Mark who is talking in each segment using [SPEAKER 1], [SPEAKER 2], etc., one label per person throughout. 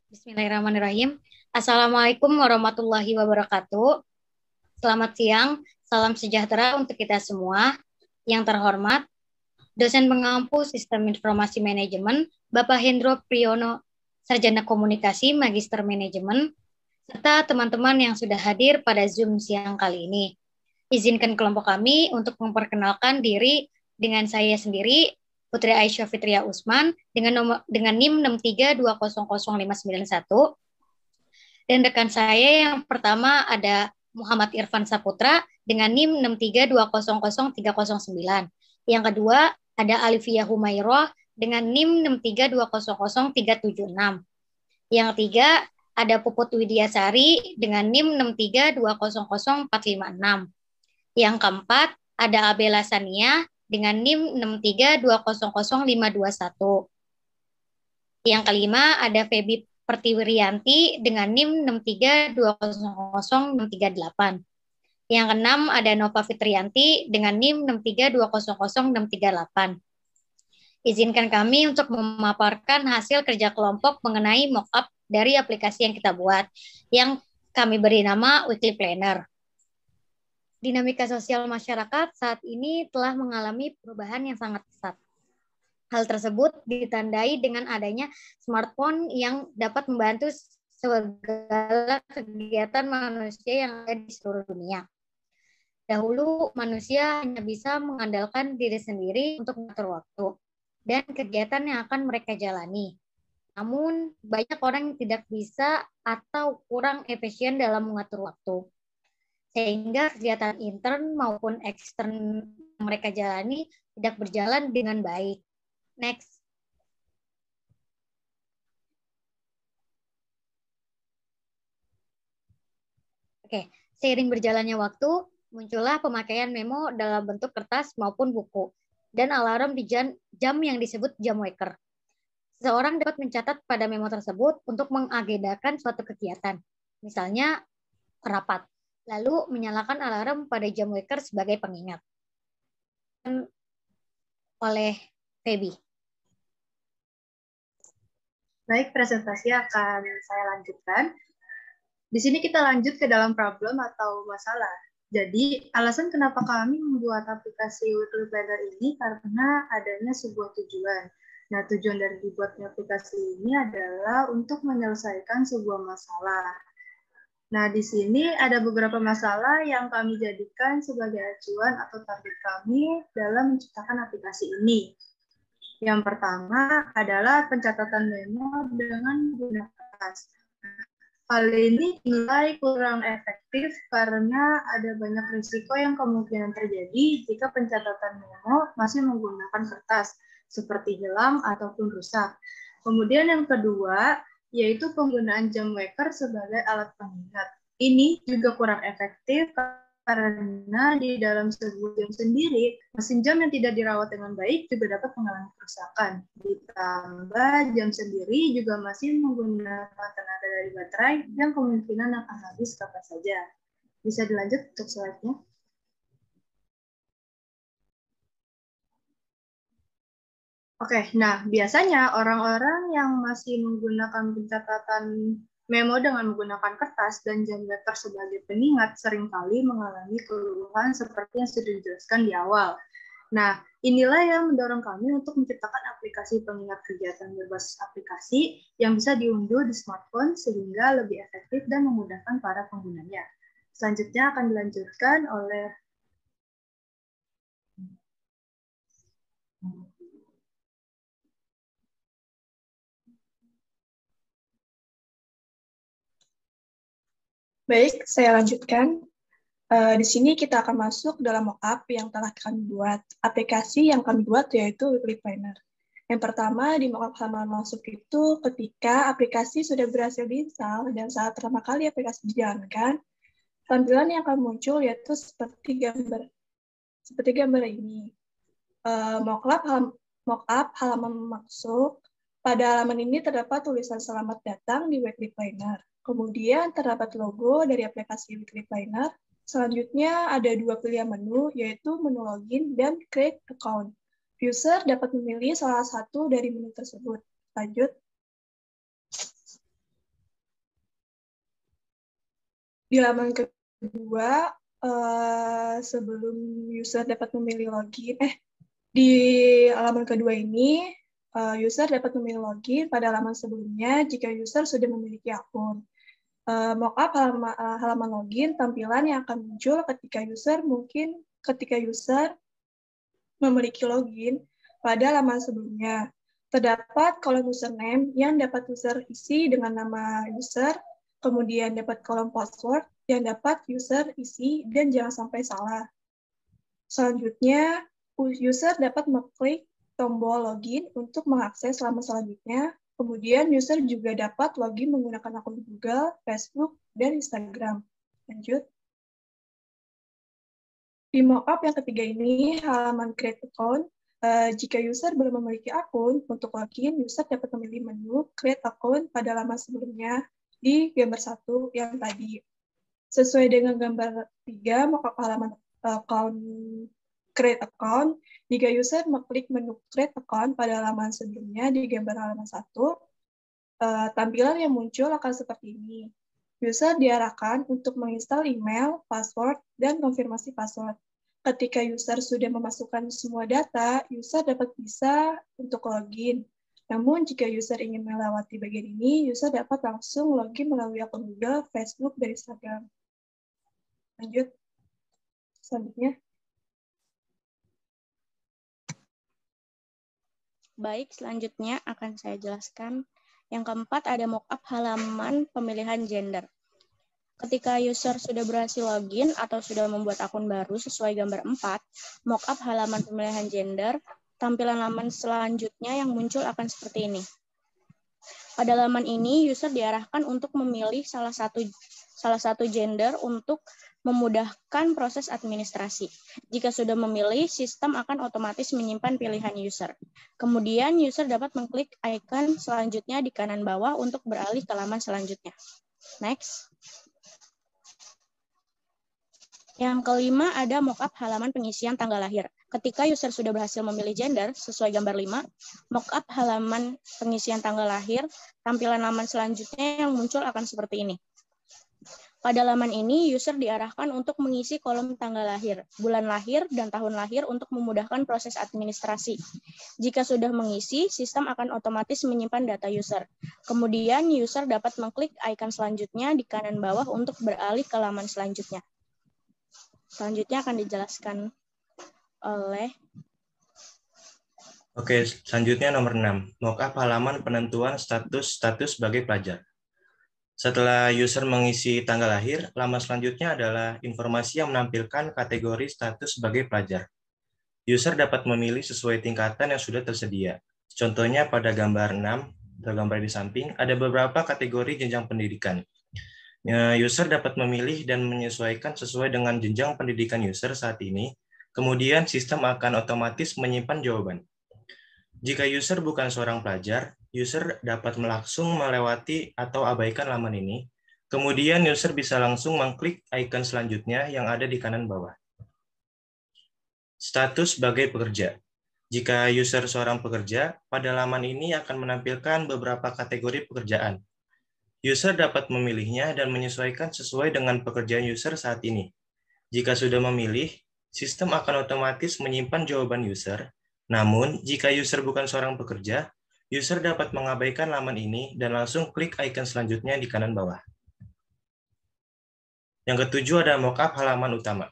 [SPEAKER 1] Bismillahirrahmanirrahim. Assalamualaikum warahmatullahi wabarakatuh. Selamat siang, salam sejahtera untuk kita semua. Yang terhormat, dosen pengampu Sistem Informasi Manajemen, Bapak Hendro Priyono, Sarjana Komunikasi, Magister Manajemen, serta teman-teman yang sudah hadir pada Zoom siang kali ini. Izinkan kelompok kami untuk memperkenalkan diri dengan saya sendiri, Putri Aisyah Fitria Usman, dengan NIM 632000591. Dan rekan saya yang pertama ada Muhammad Irfan Saputra dengan NIM 632000309. Yang kedua ada Alifia Humayroh dengan NIM 632000376. Yang ketiga ada Puput Widiasari dengan NIM 632000456. Yang keempat ada Abela Sania dengan NIM 632000521. Yang kelima ada Febi Pertiwirianti dengan NIM 632000638. Yang keenam ada Nova Fitrianti dengan NIM 632000638. Izinkan kami untuk memaparkan hasil kerja kelompok mengenai mockup dari aplikasi yang kita buat, yang kami beri nama Weekly Planner. Dinamika sosial masyarakat saat ini telah mengalami perubahan yang sangat pesat. Hal tersebut ditandai dengan adanya smartphone yang dapat membantu segala kegiatan manusia yang ada di seluruh dunia. Dahulu manusia hanya bisa mengandalkan diri sendiri untuk mengatur waktu dan kegiatan yang akan mereka jalani. Namun banyak orang yang tidak bisa atau kurang efisien dalam mengatur waktu. Sehingga kegiatan intern maupun ekstern yang mereka jalani tidak berjalan dengan baik. Next. Oke, seiring berjalannya waktu, muncullah pemakaian memo dalam bentuk kertas maupun buku, dan alarm di jam yang disebut jam waker. Seseorang dapat mencatat pada memo tersebut untuk mengagendakan suatu kegiatan, misalnya rapat, lalu menyalakan alarm pada jam waker sebagai pengingat. Oleh Febi.
[SPEAKER 2] Baik, presentasi akan saya lanjutkan. Di sini kita lanjut ke dalam problem atau masalah. Jadi, alasan kenapa kami membuat aplikasi Weekly Planner ini karena adanya sebuah tujuan. Nah, tujuan dari dibuatnya aplikasi ini adalah untuk menyelesaikan sebuah masalah. Nah, di sini ada beberapa masalah yang kami jadikan sebagai acuan atau target kami dalam menciptakan aplikasi ini. Yang pertama adalah pencatatan memo dengan menggunakan kertas. Hal ini dinilai kurang efektif karena ada banyak risiko yang kemungkinan terjadi jika pencatatan memo masih menggunakan kertas, seperti hilang ataupun rusak. Kemudian yang kedua, yaitu penggunaan jam waker sebagai alat pengingat. Ini juga kurang efektif karena di dalam sebuah jam sendiri, mesin jam yang tidak dirawat dengan baik juga dapat mengalami kerusakan. Ditambah jam sendiri juga masih menggunakan tenaga dari baterai yang kemungkinan akan habis kapan saja. Bisa dilanjut untuk slide-nya. Oke, nah biasanya orang-orang yang masih menggunakan pencatatan memo dengan menggunakan kertas dan jam waker sebagai pengingat seringkali mengalami keluhan seperti yang sudah dijelaskan di awal. Nah, inilah yang mendorong kami untuk menciptakan aplikasi pengingat kegiatan berbasis aplikasi yang bisa diunduh di smartphone sehingga lebih efektif dan memudahkan para penggunanya. Selanjutnya akan dilanjutkan oleh
[SPEAKER 3] Baik, saya lanjutkan. Di sini kita akan masuk dalam mockup yang telah kami buat. Aplikasi yang kami buat yaitu Weekly Planner. Yang pertama, di mockup halaman masuk itu ketika aplikasi sudah berhasil diinstal dan saat pertama kali aplikasi dijalankan, tampilan yang akan muncul yaitu seperti gambar ini. Mockup halaman masuk. Pada halaman ini terdapat tulisan selamat datang di Weekly Planner. Kemudian terdapat logo dari aplikasi Weekly Planner. Selanjutnya ada dua pilihan menu, yaitu menu login dan create account. User dapat memilih salah satu dari menu tersebut. Lanjut. Di halaman kedua, sebelum user dapat memilih login, di halaman kedua ini, user dapat memilih login pada halaman sebelumnya jika user sudah memiliki akun. Mockup halaman login tampilan yang akan muncul ketika user memiliki login pada halaman sebelumnya. Terdapat kolom username yang dapat user isi dengan nama user, kemudian dapat kolom password yang dapat user isi dan jangan sampai salah. Selanjutnya, user dapat mengklik tombol login untuk mengakses halaman selanjutnya. Kemudian user juga dapat login menggunakan akun Google, Facebook, dan Instagram. Lanjut. Di mockup yang ketiga ini, halaman create account. Jika user belum memiliki akun, untuk login, user dapat memilih menu create account pada halaman sebelumnya di gambar 1 yang tadi. Sesuai dengan gambar 3, mockup halaman account create account, jika user mengklik menu create account pada halaman sebelumnya di gambar halaman 1, tampilan yang muncul akan seperti ini. User diarahkan untuk menginstal email, password, dan konfirmasi password. Ketika user sudah memasukkan semua data, user dapat bisa untuk login. Namun, jika user ingin melewati bagian ini, user dapat langsung login melalui akun Google, Facebook, dan Instagram. Lanjut. Selanjutnya.
[SPEAKER 4] Baik, selanjutnya akan saya jelaskan. Yang keempat ada mockup halaman pemilihan gender. Ketika user sudah berhasil login atau sudah membuat akun baru sesuai gambar 4, mockup halaman pemilihan gender, tampilan halaman selanjutnya yang muncul akan seperti ini. Pada halaman ini, user diarahkan untuk memilih salah satu gender untuk memudahkan proses administrasi. Jika sudah memilih, sistem akan otomatis menyimpan pilihan user. Kemudian, user dapat mengklik icon selanjutnya di kanan bawah untuk beralih ke halaman selanjutnya. Next. Yang kelima ada mockup halaman pengisian tanggal lahir. Ketika user sudah berhasil memilih gender sesuai gambar 5, mockup halaman pengisian tanggal lahir, tampilan halaman selanjutnya yang muncul akan seperti ini. Pada halaman ini, user diarahkan untuk mengisi kolom tanggal lahir, bulan lahir, dan tahun lahir untuk memudahkan proses administrasi. Jika sudah mengisi, sistem akan otomatis menyimpan data user. Kemudian, user dapat mengklik icon selanjutnya di kanan bawah untuk beralih ke halaman selanjutnya. Selanjutnya akan dijelaskan oleh...
[SPEAKER 5] Oke, selanjutnya nomor 6. Mockup halaman penentuan status sebagai pelajar. Setelah user mengisi tanggal lahir, halaman selanjutnya adalah informasi yang menampilkan kategori status sebagai pelajar. User dapat memilih sesuai tingkatan yang sudah tersedia. Contohnya pada gambar 6, atau gambar di samping, ada beberapa kategori jenjang pendidikan. User dapat memilih dan menyesuaikan sesuai dengan jenjang pendidikan user saat ini. Kemudian sistem akan otomatis menyimpan jawaban. Jika user bukan seorang pelajar, user dapat langsung melewati atau abaikan halaman ini. Kemudian user bisa langsung mengklik icon selanjutnya yang ada di kanan bawah. Status sebagai pekerja. Jika user seorang pekerja, pada halaman ini akan menampilkan beberapa kategori pekerjaan. User dapat memilihnya dan menyesuaikan sesuai dengan pekerjaan user saat ini. Jika sudah memilih, sistem akan otomatis menyimpan jawaban user. Namun, jika user bukan seorang pekerja, user dapat mengabaikan halaman ini dan langsung klik icon selanjutnya di kanan bawah. Yang ketujuh ada mockup halaman utama.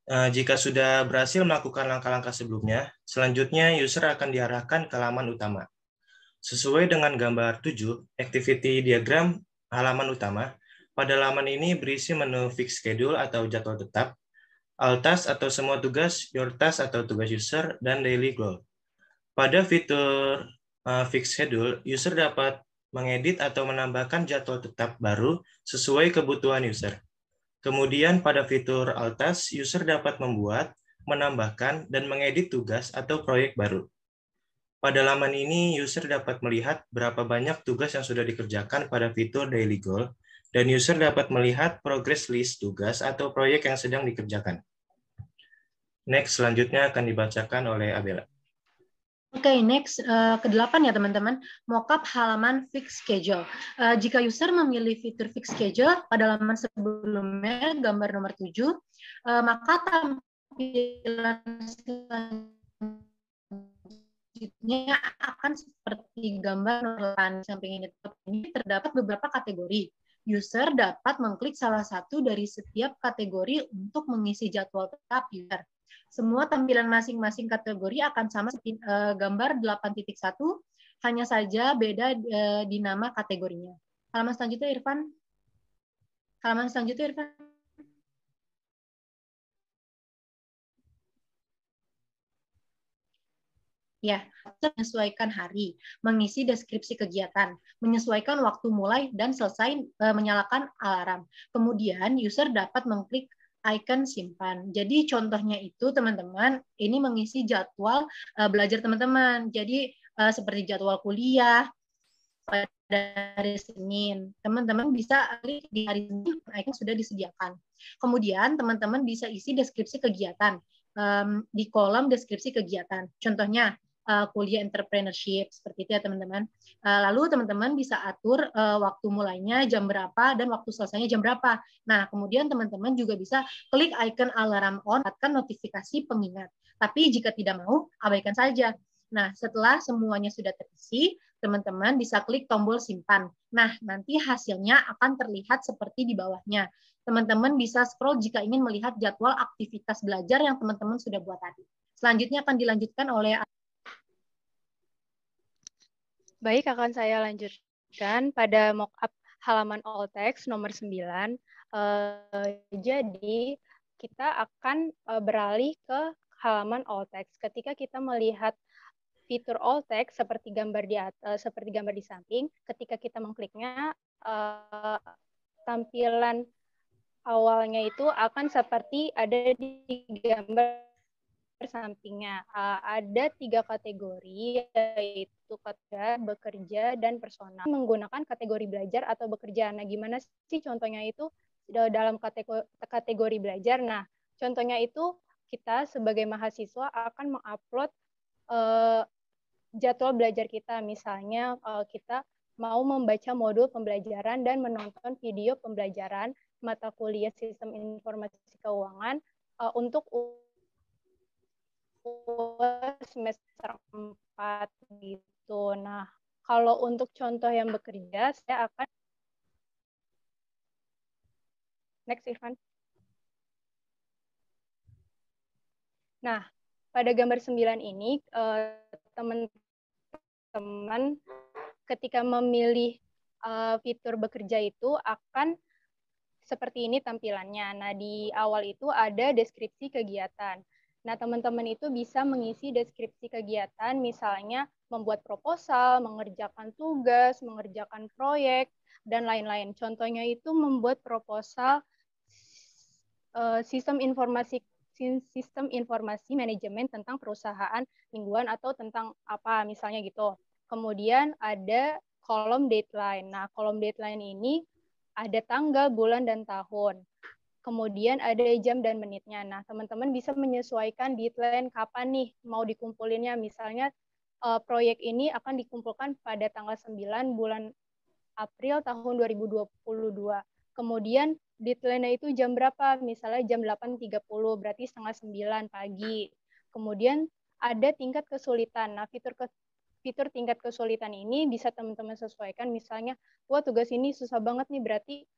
[SPEAKER 5] Jika sudah berhasil melakukan langkah-langkah sebelumnya, selanjutnya user akan diarahkan ke halaman utama. Sesuai dengan gambar 7, activity diagram halaman utama, pada halaman ini berisi menu fix schedule atau jadwal tetap, all task atau semua tugas, your task atau tugas user, dan daily goal. Pada fitur fix schedule, user dapat mengedit atau menambahkan jadwal tetap baru sesuai kebutuhan user. Kemudian pada fitur all task, user dapat membuat, menambahkan, dan mengedit tugas atau proyek baru. Pada halaman ini, user dapat melihat berapa banyak tugas yang sudah dikerjakan pada fitur daily goal, dan user dapat melihat progress list tugas atau proyek yang sedang dikerjakan. Next, selanjutnya akan dibacakan oleh Abela.
[SPEAKER 6] Oke, next ke-8 ya teman-teman, mockup halaman fixed schedule. Jika user memilih fitur fixed schedule pada halaman sebelumnya, gambar nomor 7, maka tampilan selanjutnya akan seperti gambar nomor 8. Samping ini terdapat beberapa kategori. User dapat mengklik salah satu dari setiap kategori untuk mengisi jadwal tetap user. Semua tampilan masing-masing kategori akan sama seperti gambar 8.1, hanya saja beda di nama kategorinya. Halaman selanjutnya, Irfan. Halaman selanjutnya, Irfan. Ya, menyesuaikan hari, mengisi deskripsi kegiatan, menyesuaikan waktu mulai dan selesai, menyalakan alarm. Kemudian user dapat mengklik icon simpan. Jadi contohnya itu teman-teman, ini mengisi jadwal belajar teman-teman. Jadi seperti jadwal kuliah pada hari Senin. Teman-teman bisa klik di hari Senin, icon sudah disediakan. Kemudian teman-teman bisa isi deskripsi kegiatan di kolom deskripsi kegiatan. Contohnya kuliah entrepreneurship, seperti itu ya teman-teman. Lalu teman-teman bisa atur waktu mulainya jam berapa dan waktu selesainya jam berapa. Nah, kemudian teman-teman juga bisa klik icon alarm on, dapatkan notifikasi pengingat. Tapi jika tidak mau, abaikan saja. Nah, setelah semuanya sudah terisi, teman-teman bisa klik tombol simpan. Nah, nanti hasilnya akan terlihat seperti di bawahnya. Teman-teman bisa scroll jika ingin melihat jadwal aktivitas belajar yang teman-teman sudah buat tadi. Selanjutnya akan dilanjutkan oleh...
[SPEAKER 4] Baik, akan saya lanjutkan pada mockup halaman all text nomor 9. Jadi, kita akan beralih ke halaman all text. Ketika kita melihat fitur all text seperti gambar di samping, ketika kita mengkliknya, tampilan awalnya itu akan seperti ada di gambar sampingnya. Ada 3 kategori, yaitu kerja, bekerja, dan personal. Menggunakan kategori belajar atau bekerja. Nah, gimana sih contohnya itu dalam kategori belajar? Nah, contohnya itu kita sebagai mahasiswa akan mengupload jadwal belajar kita. Misalnya kita mau membaca modul pembelajaran dan menonton video pembelajaran mata kuliah Sistem Informasi Keuangan untuk semester 4 gitu. Nah, kalau untuk contoh yang bekerja, saya akan next, Irfan. Nah, pada gambar 9 ini, teman-teman ketika memilih fitur bekerja itu akan seperti ini tampilannya. Nah, di awal itu ada deskripsi kegiatan. Nah, teman-teman itu bisa mengisi deskripsi kegiatan, misalnya membuat proposal, mengerjakan tugas, mengerjakan proyek, dan lain-lain. Contohnya itu membuat proposal sistem informasi manajemen tentang perusahaan mingguan atau tentang apa, misalnya gitu. Kemudian ada kolom deadline. Nah, kolom deadline ini ada tanggal, bulan, dan tahun. Kemudian ada jam dan menitnya. Nah, teman-teman bisa menyesuaikan deadline kapan nih mau dikumpulinnya. Misalnya proyek ini akan dikumpulkan pada tanggal 9 bulan April tahun 2022. Kemudian deadline-nya itu jam berapa? Misalnya jam 8.30, berarti setengah 9 pagi. Kemudian ada tingkat kesulitan. Nah, fitur tingkat kesulitan ini bisa teman-teman sesuaikan. Misalnya, wah tugas ini susah banget nih, berarti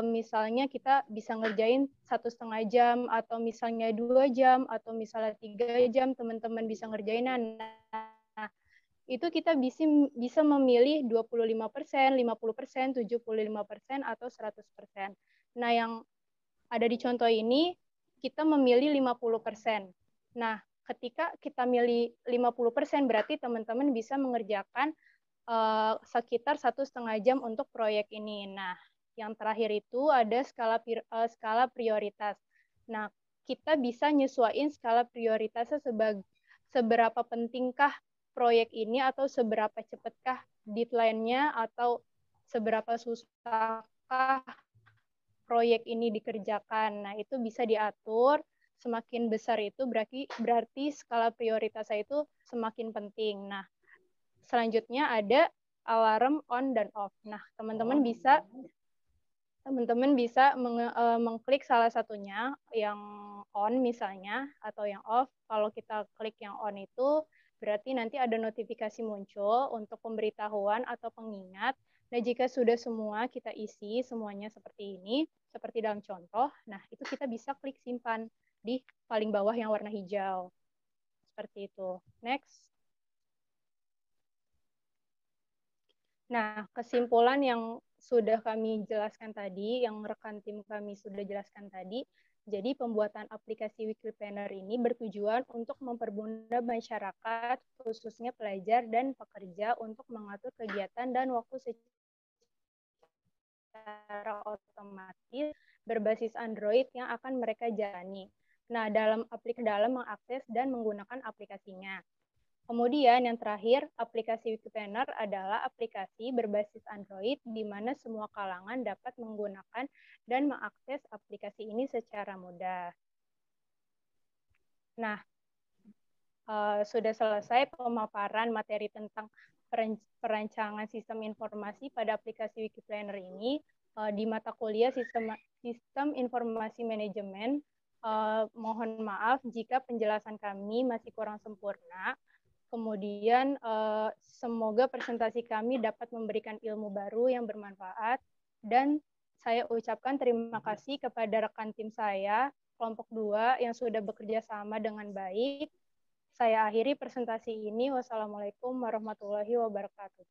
[SPEAKER 4] misalnya kita bisa ngerjain 1,5 jam, atau misalnya 2 jam, atau misalnya 3 jam, teman-teman bisa ngerjain. Nah, itu kita bisa memilih 25%, 50%, 75%, atau 100%. Nah, yang ada di contoh ini, kita memilih 50%. Nah, ketika kita milih 50%, berarti teman-teman bisa mengerjakan sekitar 1,5 jam untuk proyek ini. Nah, yang terakhir itu ada skala prioritas. Nah, kita bisa nyesuaiin skala prioritasnya seberapa pentingkah proyek ini, atau seberapa cepatkah deadline-nya, atau seberapa susahkah proyek ini dikerjakan. Nah, itu bisa diatur semakin besar itu berarti skala prioritasnya itu semakin penting. Nah, selanjutnya ada alarm on dan off. Nah, teman-teman bisa mengklik salah satunya, yang on misalnya, atau yang off. Kalau kita klik yang on itu, berarti nanti ada notifikasi muncul untuk pemberitahuan atau pengingat. Nah, jika sudah semua kita isi, semuanya seperti ini, seperti dalam contoh, nah itu kita bisa klik simpan di paling bawah yang warna hijau. Seperti itu. Next. Nah, kesimpulan yang sudah kami jelaskan tadi, yang rekan tim kami sudah jelaskan tadi, jadi pembuatan aplikasi Weekly Planner ini bertujuan untuk mempermudah masyarakat, khususnya pelajar dan pekerja, untuk mengatur kegiatan dan waktu secara otomatis berbasis Android yang akan mereka jalani. Nah, dalam mengakses dan menggunakan aplikasinya. Kemudian yang terakhir, aplikasi Weekly Planner adalah aplikasi berbasis Android di mana semua kalangan dapat menggunakan dan mengakses aplikasi ini secara mudah. Nah, sudah selesai pemaparan materi tentang perancangan sistem informasi pada aplikasi Weekly Planner ini. Di mata kuliah sistem informasi manajemen, mohon maaf jika penjelasan kami masih kurang sempurna. Kemudian semoga presentasi kami dapat memberikan ilmu baru yang bermanfaat, dan saya ucapkan terima kasih kepada rekan tim saya, kelompok 2 yang sudah bekerja sama dengan baik. Saya akhiri presentasi ini. Wassalamualaikum warahmatullahi wabarakatuh.